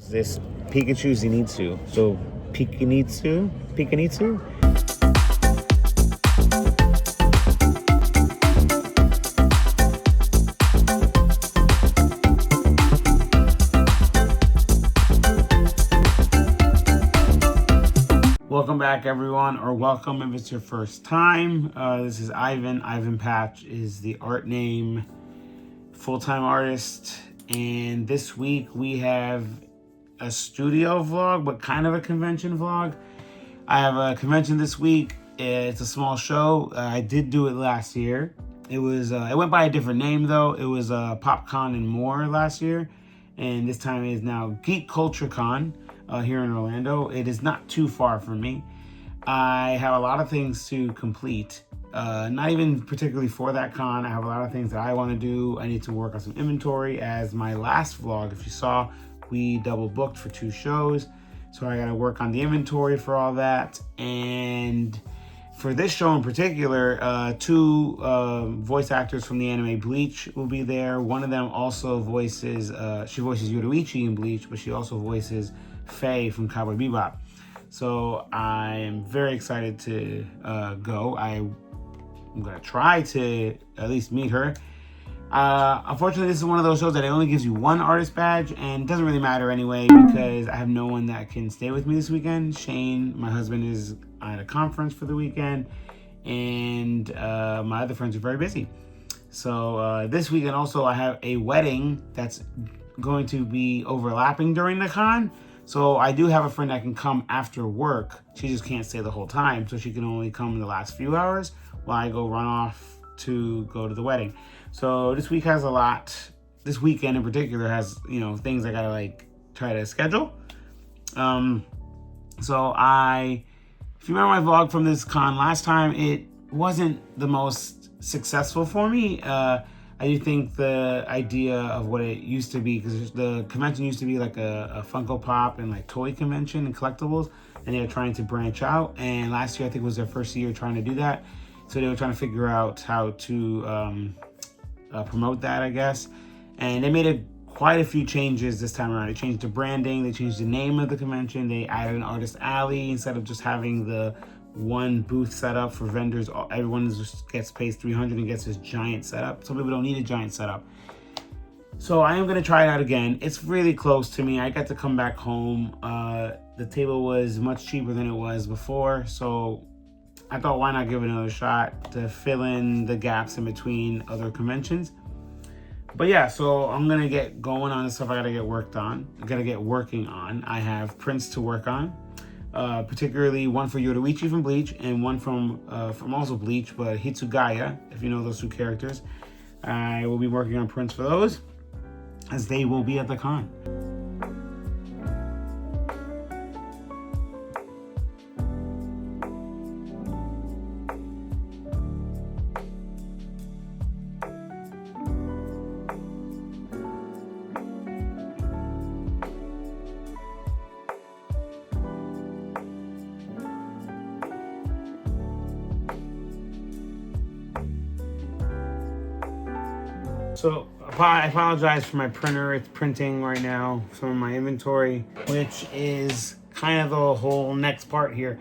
This Pikachu Zenitsu. So Pikachu. Welcome back, everyone, or welcome if it's your first time. This is Ivan Patch is the art name, full-time artist, and this week we have a studio vlog, but kind of a convention vlog. I have a convention this week. It's a small show. I did do it last year. It went by a different name though. It was PopCon and More last year, and this time it is now Geek Culture Con here in Orlando. It is not too far from me. I have a lot of things to complete. Not even particularly for that con. I have a lot of things that I want to do. I need to work on some inventory. As my last vlog, if you saw, we double booked for 2 shows. So I got to work on the inventory for all that. And for this show in particular, 2 voice actors from the anime Bleach will be there. One of them also voices, she voices Yoruichi in Bleach, but she also voices Faye from Cowboy Bebop. So I'm very excited to go. I'm gonna try to at least meet her. Unfortunately, this is one of those shows that it only gives you 1 artist badge, and it doesn't really matter anyway because I have no one that can stay with me this weekend. Shane, my husband, is at a conference for the weekend, and my other friends are very busy. So this weekend also I have a wedding that's going to be overlapping during the con. So I do have a friend that can come after work. She just can't stay the whole time, so she can only come in the last few hours while I go run off to go to the wedding. So this week has a lot. This weekend in particular has, things I gotta try to schedule. So if you remember my vlog from this con last time, it wasn't the most successful for me. I do think the idea of what it used to be, because the convention used to be like a Funko Pop and toy convention and collectibles, and they were trying to branch out. And last year I think was their first year trying to do that. So they were trying to figure out how to promote that, I guess. And they made quite a few changes this time around. They changed the branding, they changed the name of the convention, they added an artist alley instead of just having the 1 booth set up for vendors. Everyone just pays $300 and gets this giant setup. Some people don't need a giant setup. So I am going to try it out again. It's really close to me. I got to come back home. The table was much cheaper than it was before, so I thought, why not give it another shot to fill in the gaps in between other conventions. But yeah, so I'm gonna get going on the stuff I gotta get working on. I have prints to work on, particularly one for Yoruichi from Bleach and one from also Bleach, but Hitsugaya, if you know those 2 characters. I will be working on prints for those, as they will be at the con. So I apologize for my printer. It's printing right now some of my inventory, which is kind of the whole next part here.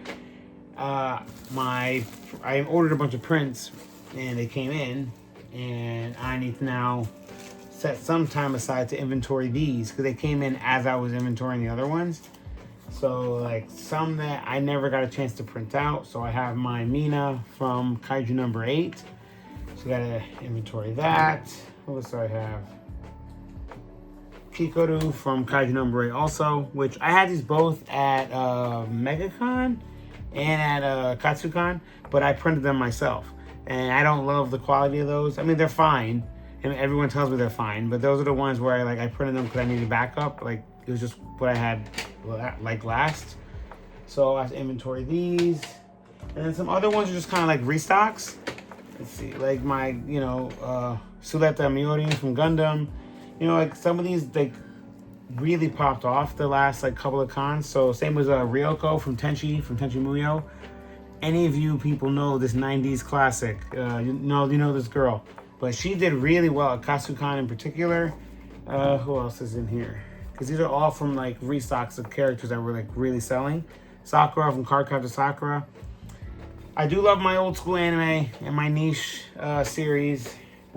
I ordered a bunch of prints and they came in, and I need to now set some time aside to inventory these because they came in as I was inventorying the other ones. So some that I never got a chance to print out. So I have my Mina from Kaiju number 8. So I gotta inventory that. What else do I have? Kikoru from Kaiju number 8 also, which I had these both at MegaCon and at Katsucon, but I printed them myself. And I don't love the quality of those. I mean, they're fine, and everyone tells me they're fine, but those are the ones where I printed them because I needed backup. It was just what I had last. So I have to inventory these. And then some other ones are just kind of restocks. Let's see, my, Suleta Miori from Gundam. Some of these, really popped off the last, couple of cons. So same as Ryoko from Tenchi Muyo. Any of you people know this 90s classic. You know this girl. But she did really well at Katsucon in particular. Who else is in here? because these are all from like restocks of characters that were like really selling. Sakura from Cardcaptor Sakura. I do love my old school anime, and my niche series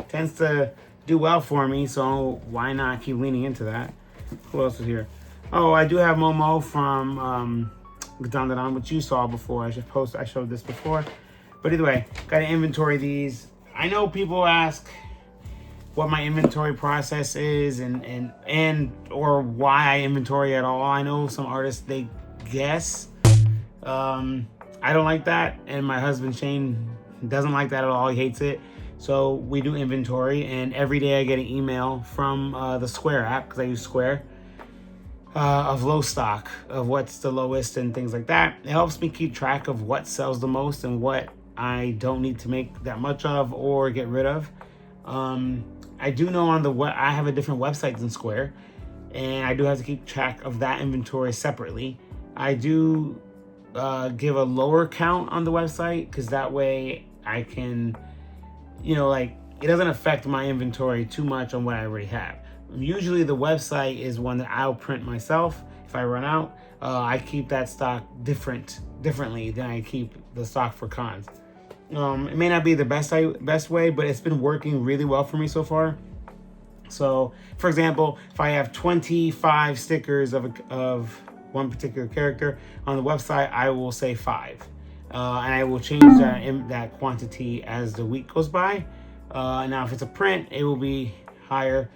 tends to do well for me, so why not keep leaning into that? Who else is here? Oh, I do have Momo from Dandadan, which you saw before. I showed this before. But either way, got to inventory these. I know people ask what my inventory process is and or why I inventory at all. I know some artists, they guess. I don't like that, and my husband Shane doesn't like that at all. He hates it. So we do inventory, and every day I get an email from the Square app, because I use Square, of low stock, of what's the lowest and things like that. It helps me keep track of what sells the most and what I don't need to make that much of or get rid of. I do know I have a different website than Square, and I do have to keep track of that inventory separately. I do give a lower count on the website, because that way I can, like, it doesn't affect my inventory too much on what I already have. Usually the website is one that I'll print myself. If I run out, I keep that stock differently than I keep the stock for cons. It may not be the best way, but it's been working really well for me so far. So, for example, if I have 25 stickers of one particular character on the website, I will say 5, and I will change that quantity as the week goes by. Now, if it's a print, it will be higher.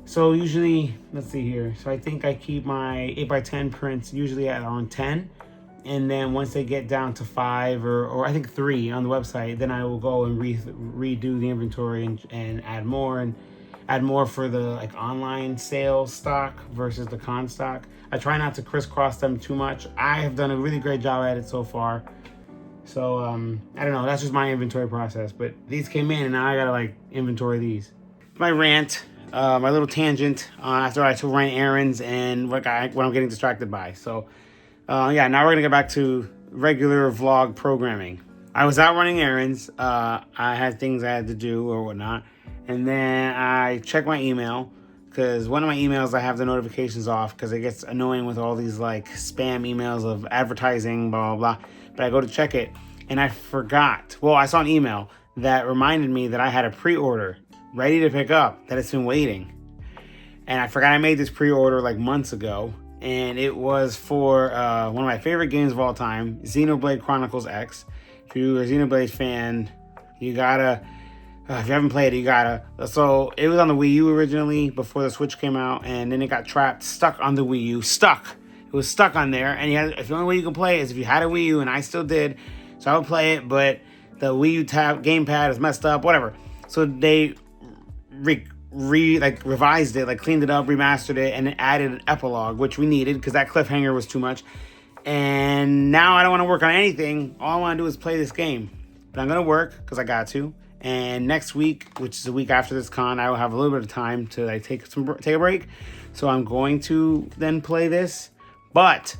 So usually, let's see here. So I think I keep my 8x10 prints usually at around 10. And then once they get down to 5 or I think 3 on the website, then I will go and redo the inventory and add more for the like online sales stock versus the con stock. I try not to crisscross them too much. I have done a really great job at it so far. So I don't know, that's just my inventory process. But these came in, and now I gotta like inventory these. My rant. My little tangent after I took running errands and what I'm getting distracted by. So, yeah, now we're going to get back to regular vlog programming. I was out running errands. I had things I had to do or whatnot. And then I checked my email, because one of my emails I have the notifications off because it gets annoying with all these like spam emails of advertising, blah, blah, blah. But I go to check it, and I forgot. Well, I saw an email that reminded me that I had a pre-order ready to pick up, that it's been waiting. And I forgot I made this pre-order like months ago, and it was for one of my favorite games of all time, Xenoblade Chronicles X. If you're a Xenoblade fan, you gotta, if you haven't played it, you gotta. So it was on the Wii U originally before the Switch came out, and then it got stuck on the Wii U. It was stuck on there, and if the only way you can play it is if you had a Wii U, and I still did, so I would play it, but the Wii U gamepad is messed up, whatever. So they revised it, like cleaned it up, remastered it, and added an epilogue, which we needed because that cliffhanger was too much. And now I don't want to work on anything. All I want to do is play this game. But I'm going to work because I got to. And next week, which is the week after this con, I will have a little bit of time to like take a break. So I'm going to then play this. But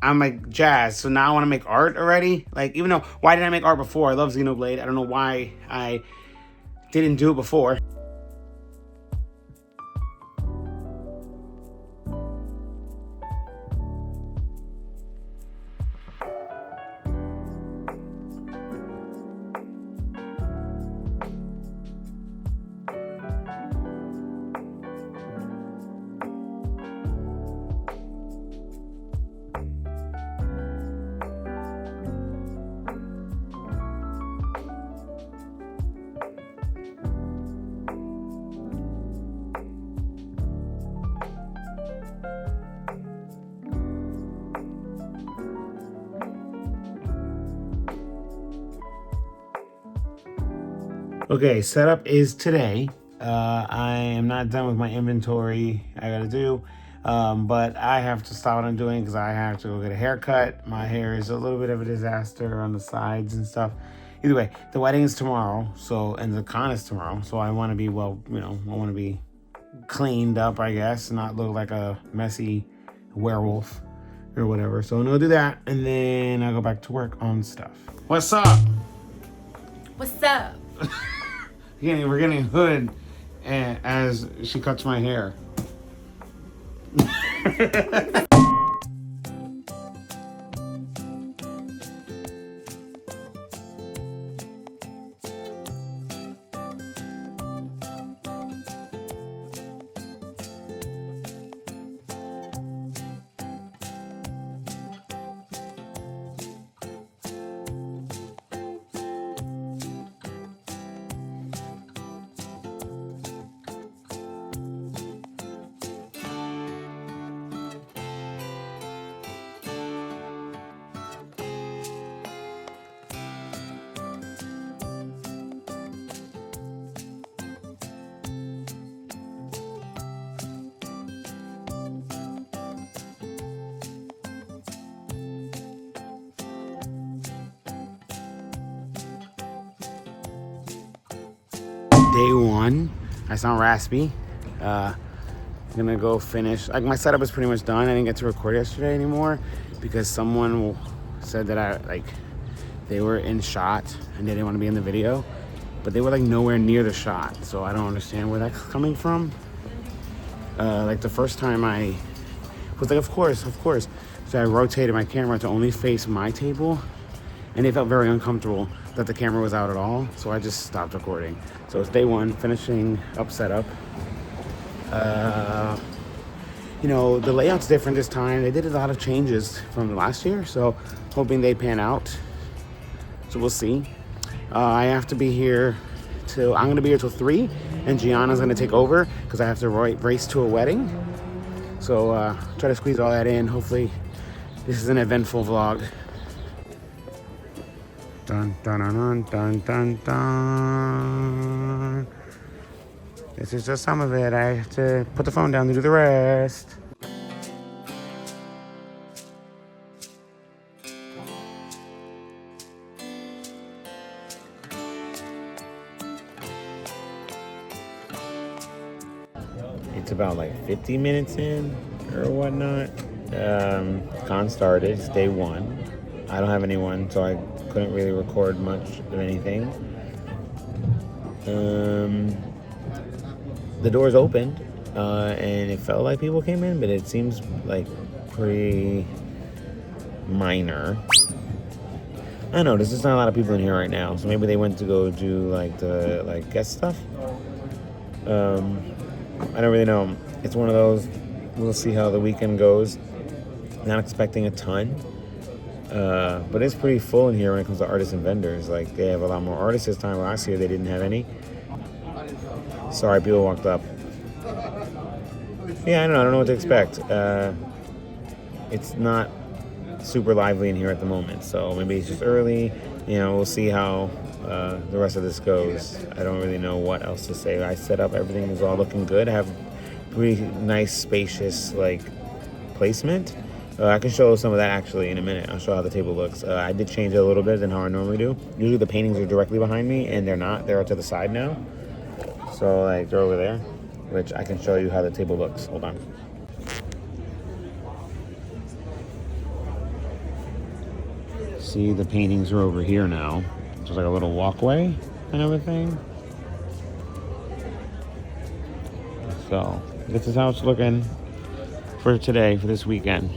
I'm like jazzed, so now I want to make art already. Like, even though, why didn't I make art before? I love Xenoblade. I don't know why I didn't do it before. Okay, setup is today. I am not done with my inventory I gotta do, but I have to stop what I'm doing because I have to go get a haircut. My hair is a little bit of a disaster on the sides and stuff. Either way, the wedding is tomorrow, and the con is tomorrow, so I want to be I want to be cleaned up, I guess, not look like a messy werewolf or whatever. So I'm gonna do that, and then I'll go back to work on stuff. What's up? What's up? We're getting hood as she cuts my hair. Day one. I sound raspy. I'm gonna go finish. Like, my setup is pretty much done. I didn't get to record yesterday anymore because someone said that they were in shot and they didn't want to be in the video, but they were like nowhere near the shot. So I don't understand where that's coming from. Like the first time I was like, of course. So I rotated my camera to only face my table, and they felt very uncomfortable that the camera was out at all, so I just stopped recording. So it's day one, finishing up setup. You know, the layout's different this time. They did a lot of changes from last year, so hoping they pan out. So we'll see. I have to be here I'm gonna be here till 3, and Gianna's gonna take over because I have to race to a wedding. So try to squeeze all that in. Hopefully this is an eventful vlog. Dun dun dun dun dun dun. This is just some of it. I have to put the phone down to do the rest. It's about like 50 minutes in or whatnot. Con started. It's day one. I don't have anyone, so I couldn't really record much of anything. The doors opened, and it felt like people came in, but it seems like pretty minor. I don't know, there's just not a lot of people in here right now, so maybe they went to go do the guest stuff. I don't really know. It's one of those, we'll see how the weekend goes. Not expecting a ton. But it's pretty full in here when it comes to artists and vendors. Like, they have a lot more artists this time. Last year they didn't have any. Sorry, people walked up. Yeah, I don't know what to expect. It's not super lively in here at the moment, so maybe it's just early. You know, we'll see how the rest of this goes. I don't really know what else to say. I set up, everything is all looking good. I have pretty nice, spacious, like, placement. I can show some of that actually in a minute. I'll show how the table looks. I did change it a little bit than how I normally do. Usually the paintings are directly behind me, and they're not. They're to the side now. So like they're over there, which I can show you how the table looks. Hold on. See, the paintings are over here now. Just like a little walkway and everything. So this is how it's looking for today, for this weekend.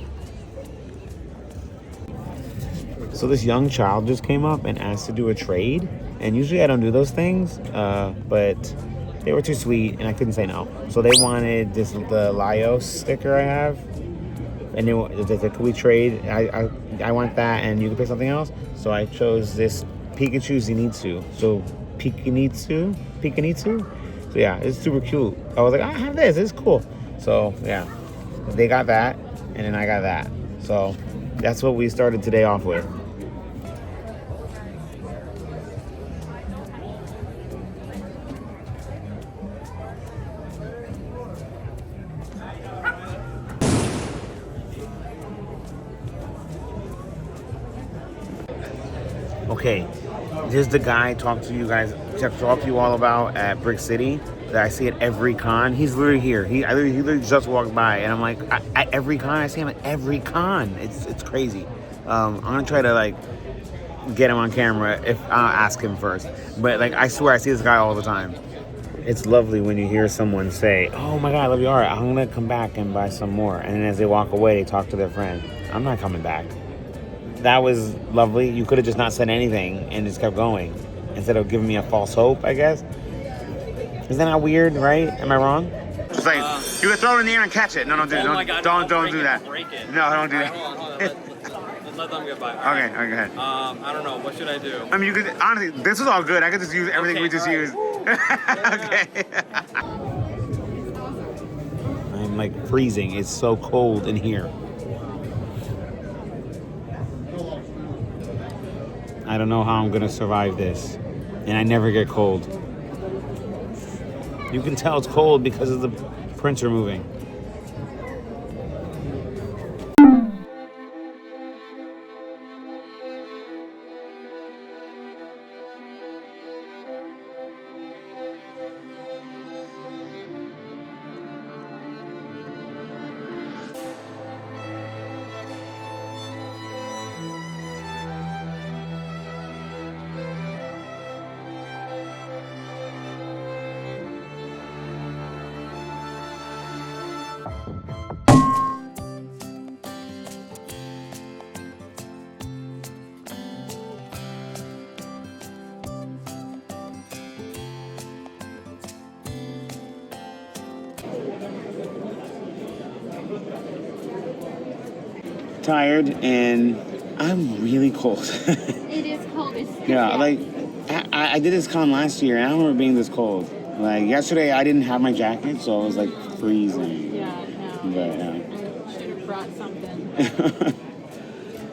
So this young child just came up and asked to do a trade, and usually I don't do those things, but they were too sweet and I couldn't say no. So they wanted the Laios sticker I have, and they said, could we trade? I want that, and you can pick something else. So I chose this Pikachu Zenitsu. So Pikachu. So yeah, it's super cute. I was like, I have this. It's cool. So yeah, they got that, and then I got that. So that's what we started today off with. Okay, this is the guy I talked to you all about at Brick City that I see at every con. He's literally here. He literally just walked by, and I'm like, at every con, I see him at every con. It's crazy. I'm gonna try to like get him on camera if I'll ask him first. But like, I swear I see this guy all the time. it's lovely when you hear someone say, "Oh my God, I love your art. I'm gonna come back and buy some more." And then as they walk away, they talk to their friend. I'm not coming back. That was lovely. You could have just not said anything and just kept going instead of giving me a false hope, I guess. Isn't that not weird, right? Am I wrong? It's like, you could throw it in the air and catch it. No, don't do that. Don't do that. No, don't do that. Hold on. Let them get by. Okay, go ahead. I don't know. What should I do? I mean, you could, honestly, this was all good. I could just use everything we just used. Okay. I'm like freezing. It's so cold in here. I don't know how I'm gonna survive this. And I never get cold. You can tell it's cold because of the printer moving. Tired and I'm really cold. It is cold. Yeah, like I did this con last year and I don't remember being this cold. Like yesterday I didn't have my jacket, so I was like freezing. Yeah, no. But I should have brought something.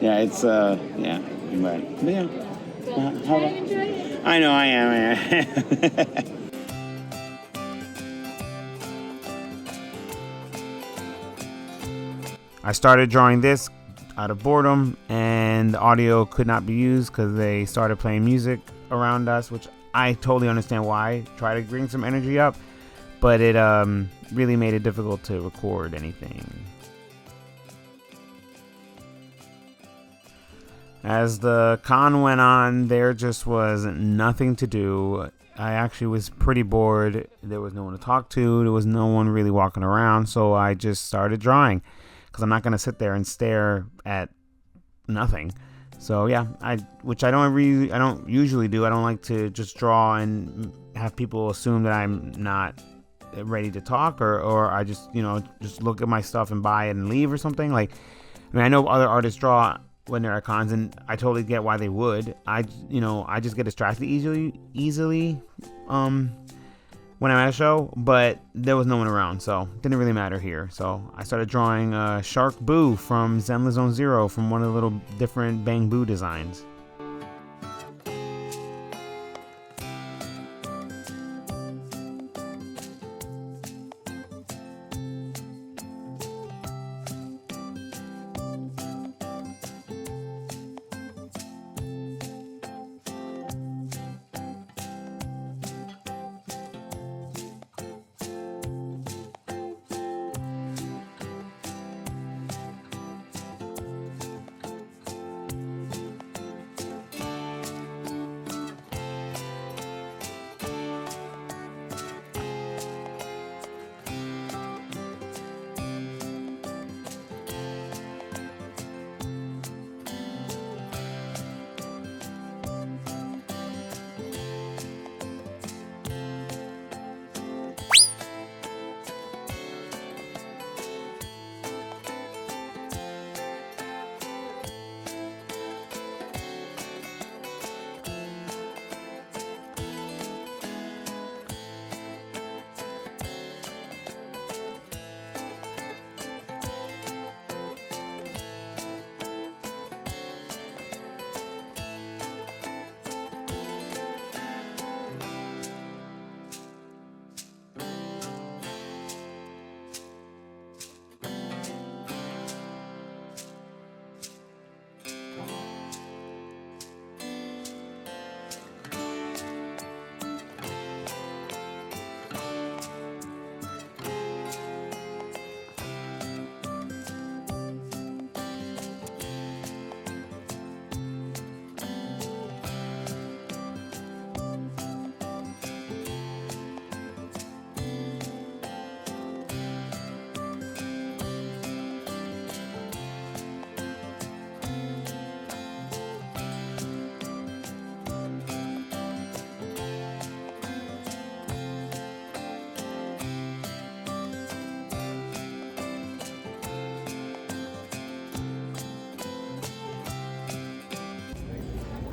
yeah, it's yeah, but yeah. How you enjoy it? I know I am. I started drawing this out of boredom, and the audio could not be used because they started playing music around us, which I totally understand why. Try to bring some energy up, but it really made it difficult to record anything. As the con went on, there just was nothing to do. I actually was pretty bored. There was no one to talk to. There was no one really walking around, so I just started drawing. Because I'm not going to sit there and stare at nothing. So yeah, which I don't usually do. I don't like to just draw and have people assume that I'm not ready to talk, or I just just look at my stuff and buy it and leave or something. Like, I mean, I know other artists draw when they're at cons, and I totally get why they would. I just get distracted easily when I'm at a show, but there was no one around, so it didn't really matter here. So I started drawing Shark Boo from Zenless Zone Zero from one of the little different Bang Boo designs.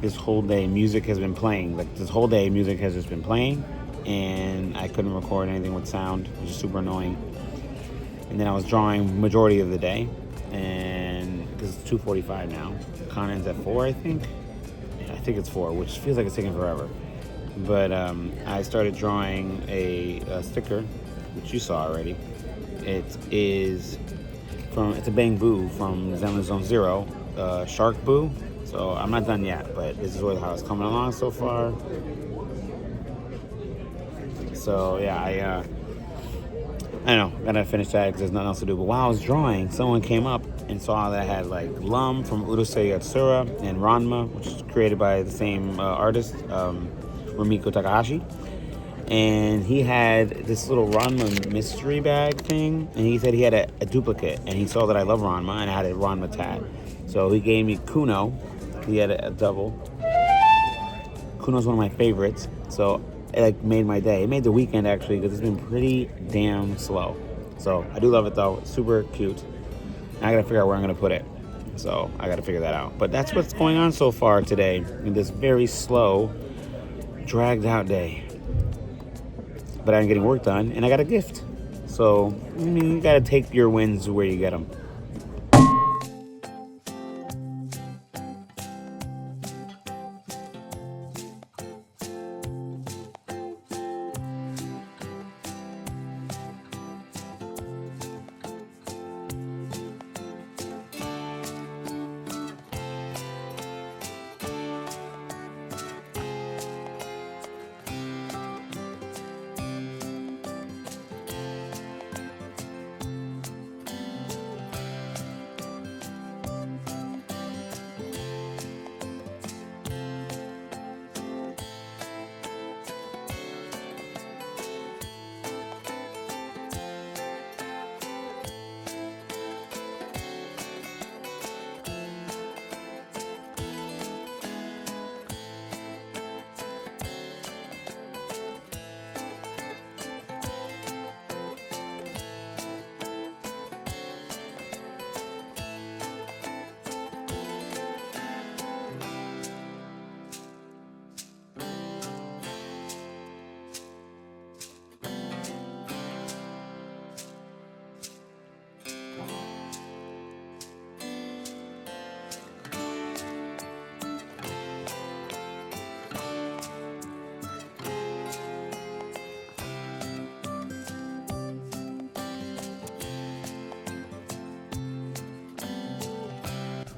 this whole day music has been playing. Like this whole day music has just been playing, and I couldn't record anything with sound, which is super annoying. And then I was drawing majority of the day, and because it's 2:45 now, the con ends at 4, I think. I think it's 4, which feels like it's taking forever. But I started drawing a sticker, which you saw already. It's a Bang Boo from Xenoblade Zone Zero, Shark Boo. So I'm not done yet, but this is how it's coming along so far. So yeah, I know, gotta finish that because there's nothing else to do. But while I was drawing, someone came up and saw that I had like Lum from Urusei Yatsura and Ranma, which is created by the same artist, Rumiko Takahashi. And he had this little Ranma mystery bag thing, and he said he had a duplicate, and he saw that I love Ranma, and I had a Ranma tat. So he gave me Kuno. He had a double. Kuno's one of my favorites, so it like made my day. It made the weekend actually, because it's been pretty damn slow. So I do love it though. It's super cute. Now I gotta figure out where I'm gonna put it. So I gotta figure that out. But that's what's going on so far today in this very slow, dragged out day. But I'm getting work done, and I got a gift. So I mean, you gotta take your wins where you get them.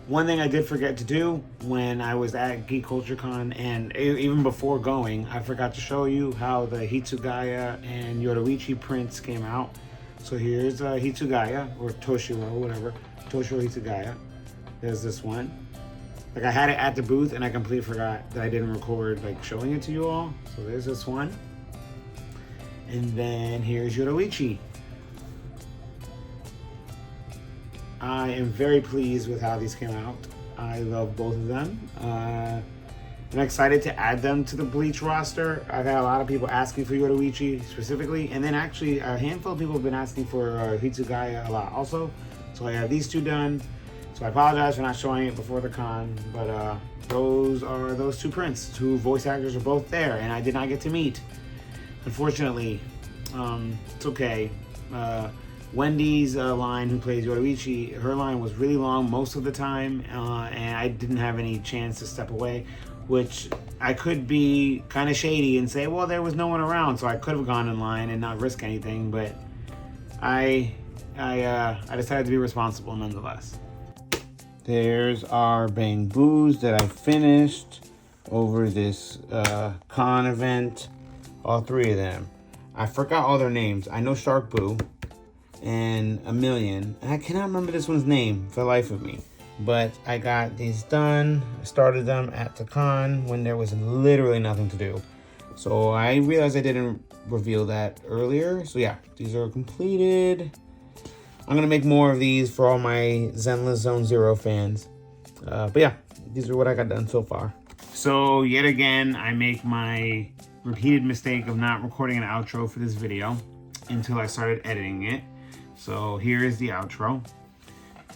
One thing I did forget to do when I was at Geek Culture Con, and even before going, I forgot to show you how the Hitsugaya and Yoruichi prints came out. So here's Hitsugaya, or Toshiro, whatever. Toshiro Hitsugaya. There's this one. Like I had it at the booth and I completely forgot that I didn't record like showing it to you all. So there's this one. And then here's Yoruichi. I am very pleased with how these came out. I love both of them. I'm excited to add them to the Bleach roster. I've had a lot of people asking for Yoruichi specifically, and then actually a handful of people have been asking for Hitsugaya a lot also. So I have these two done. So I apologize for not showing it before the con, but those are those two prints. Two voice actors are both there, and I did not get to meet. Unfortunately, it's okay. Wendy's line, who plays Yoruichi, her line was really long most of the time, and I didn't have any chance to step away, which I could be kind of shady and say, well, there was no one around, so I could have gone in line and not risk anything, but I decided to be responsible nonetheless. There's our Bang Boos that I finished over this con event, all three of them. I forgot all their names. I know Shark Boo and a million, and I cannot remember this one's name for the life of me, but I got these done. I started them at the con when there was literally nothing to do, so I realized I didn't reveal that earlier. So yeah, these are completed. I'm gonna make more of these for all my Zenless Zone Zero fans, but yeah, these are what I got done so far. So yet again, I make my repeated mistake of not recording an outro for this video until I started editing it. So here is the outro.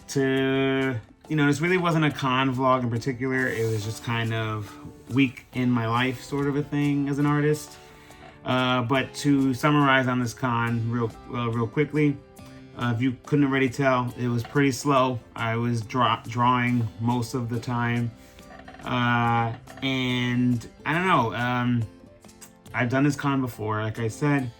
To you know, this really wasn't a con vlog in particular. It was just kind of week in my life sort of a thing as an artist. But to summarize on this con real quickly, if you couldn't already tell, it was pretty slow. I was drawing most of the time. And I don't know, I've done this con before, like I said.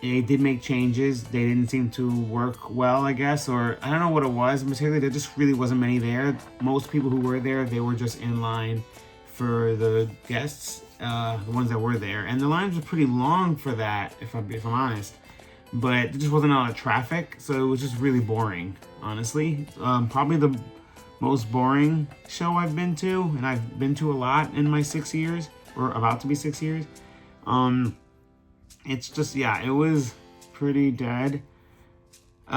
They did make changes. They didn't seem to work well, I guess, or I don't know what it was. Particularly, there just really wasn't many there. Most people who were there, they were just in line for the guests, the ones that were there. And the lines were pretty long for that, if I'm honest. But there just wasn't a lot of traffic, so it was just really boring, honestly. Probably the most boring show I've been to, and I've been to a lot in my 6 years, or about to be 6 years. It's just, yeah, it was pretty dead. So,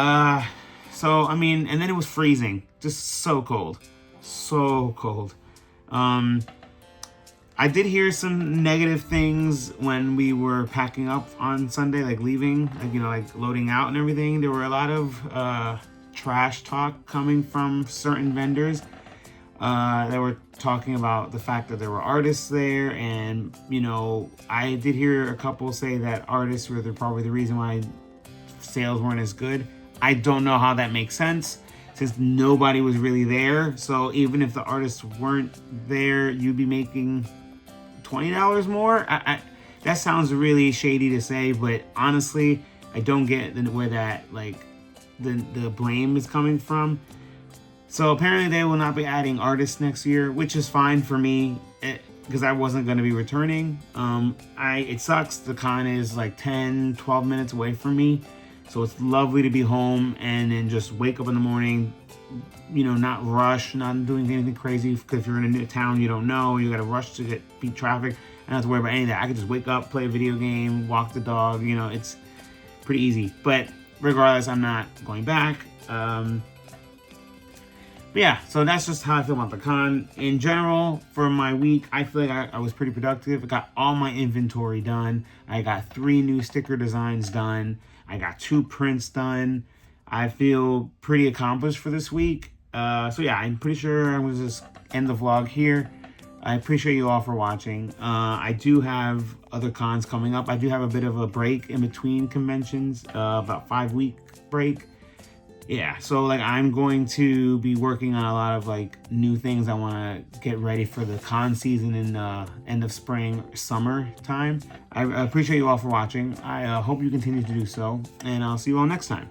I mean, and then it was freezing. Just so cold. So cold. I did hear some negative things when we were packing up on Sunday, like leaving, like, you know, like loading out and everything. There were a lot of trash talk coming from certain vendors. They were talking about the fact that there were artists there, and you know, I did hear a couple say that artists were probably the reason why sales weren't as good. I don't know how that makes sense, since nobody was really there. So even if the artists weren't there, you'd be making $20 more. That sounds really shady to say, but honestly, I don't get where that, like, the blame is coming from. So apparently they will not be adding artists next year, which is fine for me, because I wasn't going to be returning. It sucks. The con is like 10-12 minutes away from me, so it's lovely to be home and then just wake up in the morning, you know, not rush, not doing anything crazy, because if you're in a new town you don't know, you got to rush to beat traffic. I don't have to worry about any of that. I could just wake up, play a video game, walk the dog, you know, it's pretty easy. But regardless, I'm not going back. But yeah, so that's just how I feel about the con. In general, for my week, I feel like I was pretty productive. I got all my inventory done. I got 3 new sticker designs done. I got 2 prints done. I feel pretty accomplished for this week. So yeah, I'm pretty sure I'm going to just end the vlog here. I appreciate you all for watching. I do have other cons coming up. I do have a bit of a break in between conventions, about 5-week break. Yeah, so like I'm going to be working on a lot of like new things. I want to get ready for the con season in end of spring, summer time. I appreciate you all for watching. I hope you continue to do so, and I'll see you all next time.